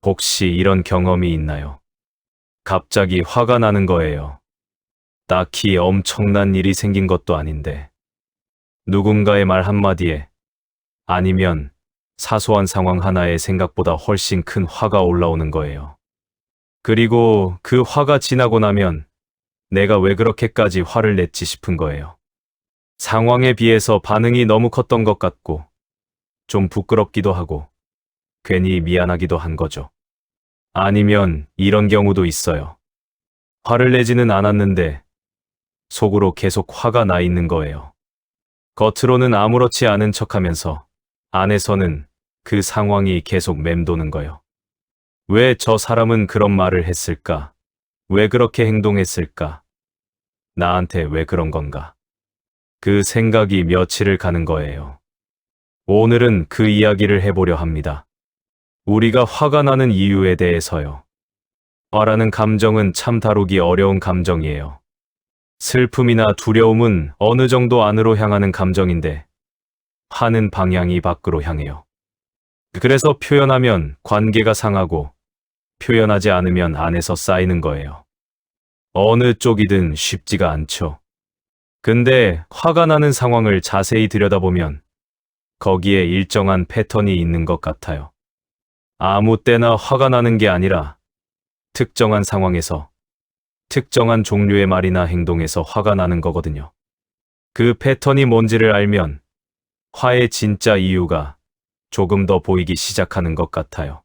혹시 이런 경험이 있나요? 갑자기 화가 나는 거예요. 딱히 엄청난 일이 생긴 것도 아닌데, 누군가의 말 한마디에, 아니면 사소한 상황 하나에 생각보다 훨씬 큰 화가 올라오는 거예요. 그리고 그 화가 지나고 나면 내가 왜 그렇게까지 화를 냈지 싶은 거예요. 상황에 비해서 반응이 너무 컸던 것 같고, 좀 부끄럽기도 하고, 괜히 미안하기도 한 거죠. 아니면 이런 경우도 있어요. 화를 내지는 않았는데, 속으로 계속 화가 나 있는 거예요. 겉으로는 아무렇지 않은 척하면서, 안에서는 그 상황이 계속 맴도는 거예요. 왜 저 사람은 그런 말을 했을까? 왜 그렇게 행동했을까? 나한테 왜 그런 건가? 그 생각이 며칠을 가는 거예요. 오늘은 그 이야기를 해보려 합니다. 우리가 화가 나는 이유에 대해서요. 화라는 감정은 참 다루기 어려운 감정이에요. 슬픔이나 두려움은 어느 정도 안으로 향하는 감정인데, 화는 방향이 밖으로 향해요. 그래서 표현하면 관계가 상하고, 표현하지 않으면 안에서 쌓이는 거예요. 어느 쪽이든 쉽지가 않죠. 근데 화가 나는 상황을 자세히 들여다보면 거기에 일정한 패턴이 있는 것 같아요. 아무 때나 화가 나는 게 아니라 특정한 상황에서 특정한 종류의 말이나 행동에서 화가 나는 거거든요. 그 패턴이 뭔지를 알면 화의 진짜 이유가 조금 더 보이기 시작하는 것 같아요.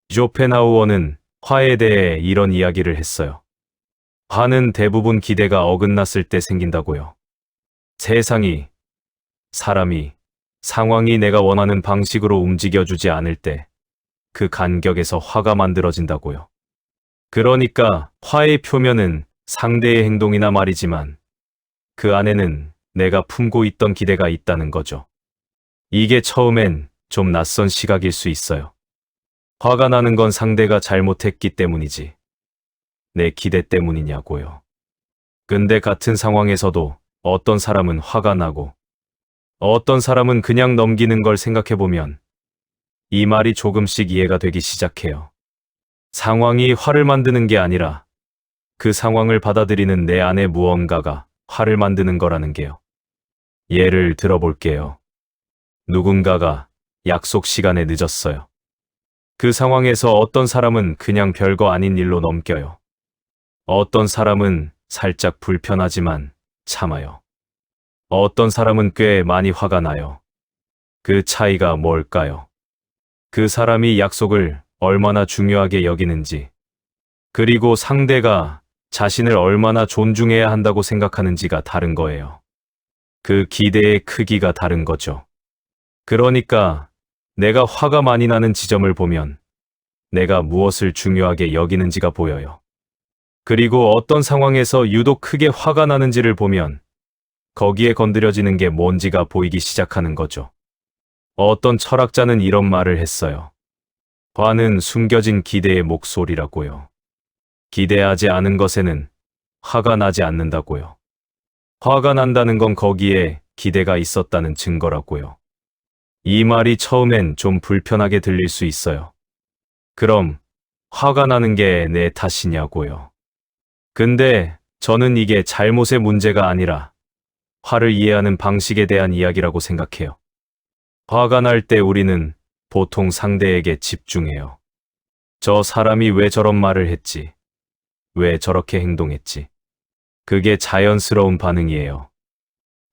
쇼펜하우어는 화에 대해 이런 이야기를 했어요. 화는 대부분 기대가 어긋났을 때 생긴다고요. 세상이, 사람이, 상황이 내가 원하는 방식으로 움직여주지 않을 때 그 간격에서 화가 만들어진다고요. 그러니까 화의 표면은 상대의 행동이나 말이지만 그 안에는 내가 품고 있던 기대가 있다는 거죠. 이게 처음엔 좀 낯선 시각일 수 있어요. 화가 나는 건 상대가 잘못했기 때문이지. 내 기대 때문이냐고요. 근데 같은 상황에서도 어떤 사람은 화가 나고 어떤 사람은 그냥 넘기는 걸 생각해보면 이 말이 조금씩 이해가 되기 시작해요. 상황이 화를 만드는 게 아니라 그 상황을 받아들이는 내 안의 무언가가 화를 만드는 거라는 게요. 예를 들어볼게요. 누군가가 약속 시간에 늦었어요. 그 상황에서 어떤 사람은 그냥 별거 아닌 일로 넘겨요. 어떤 사람은 살짝 불편하지만 참아요. 어떤 사람은 꽤 많이 화가 나요. 그 차이가 뭘까요? 그 사람이 약속을 얼마나 중요하게 여기는지, 그리고 상대가 자신을 얼마나 존중해야 한다고 생각하는지가 다른 거예요. 그 기대의 크기가 다른 거죠. 그러니까 내가 화가 많이 나는 지점을 보면 내가 무엇을 중요하게 여기는지가 보여요. 그리고 어떤 상황에서 유독 크게 화가 나는지를 보면 거기에 건드려지는 게 뭔지가 보이기 시작하는 거죠. 어떤 철학자는 이런 말을 했어요. 화는 숨겨진 기대의 목소리라고요. 기대하지 않은 것에는 화가 나지 않는다고요. 화가 난다는 건 거기에 기대가 있었다는 증거라고요. 이 말이 처음엔 좀 불편하게 들릴 수 있어요. 그럼 화가 나는 게 내 탓이냐고요. 근데 저는 이게 잘못의 문제가 아니라 화를 이해하는 방식에 대한 이야기라고 생각해요. 화가 날 때 우리는 보통 상대에게 집중해요. 저 사람이 왜 저런 말을 했지? 왜 저렇게 행동했지? 그게 자연스러운 반응이에요.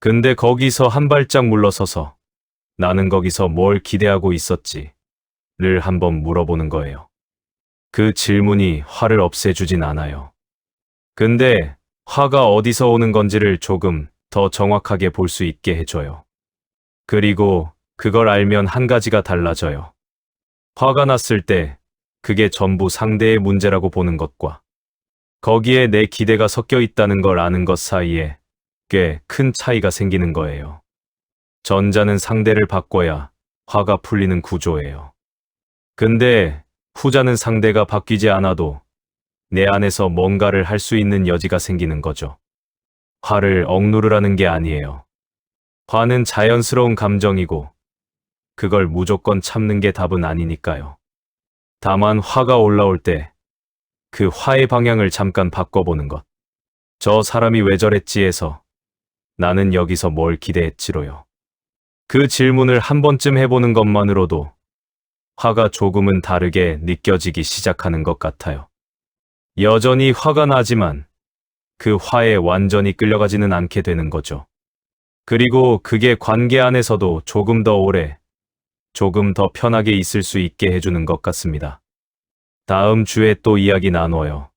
근데 거기서 한 발짝 물러서서 나는 거기서 뭘 기대하고 있었지? 를 한번 물어보는 거예요. 그 질문이 화를 없애주진 않아요. 근데 화가 어디서 오는 건지를 조금 더 정확하게 볼 수 있게 해줘요. 그리고 그걸 알면 한 가지가 달라져요. 화가 났을 때 그게 전부 상대의 문제라고 보는 것과 거기에 내 기대가 섞여 있다는 걸 아는 것 사이에 꽤 큰 차이가 생기는 거예요. 전자는 상대를 바꿔야 화가 풀리는 구조예요. 근데 후자는 상대가 바뀌지 않아도 내 안에서 뭔가를 할 수 있는 여지가 생기는 거죠. 화를 억누르라는 게 아니에요. 화는 자연스러운 감정이고 그걸 무조건 참는 게 답은 아니니까요. 다만 화가 올라올 때 그 화의 방향을 잠깐 바꿔보는 것. 저 사람이 왜 저랬지 해서 나는 여기서 뭘 기대했지로요. 그 질문을 한 번쯤 해보는 것만으로도 화가 조금은 다르게 느껴지기 시작하는 것 같아요. 여전히 화가 나지만 그 화에 완전히 끌려가지는 않게 되는 거죠. 그리고 그게 관계 안에서도 조금 더 오래, 조금 더 편하게 있을 수 있게 해주는 것 같습니다. 다음 주에 또 이야기 나눠요.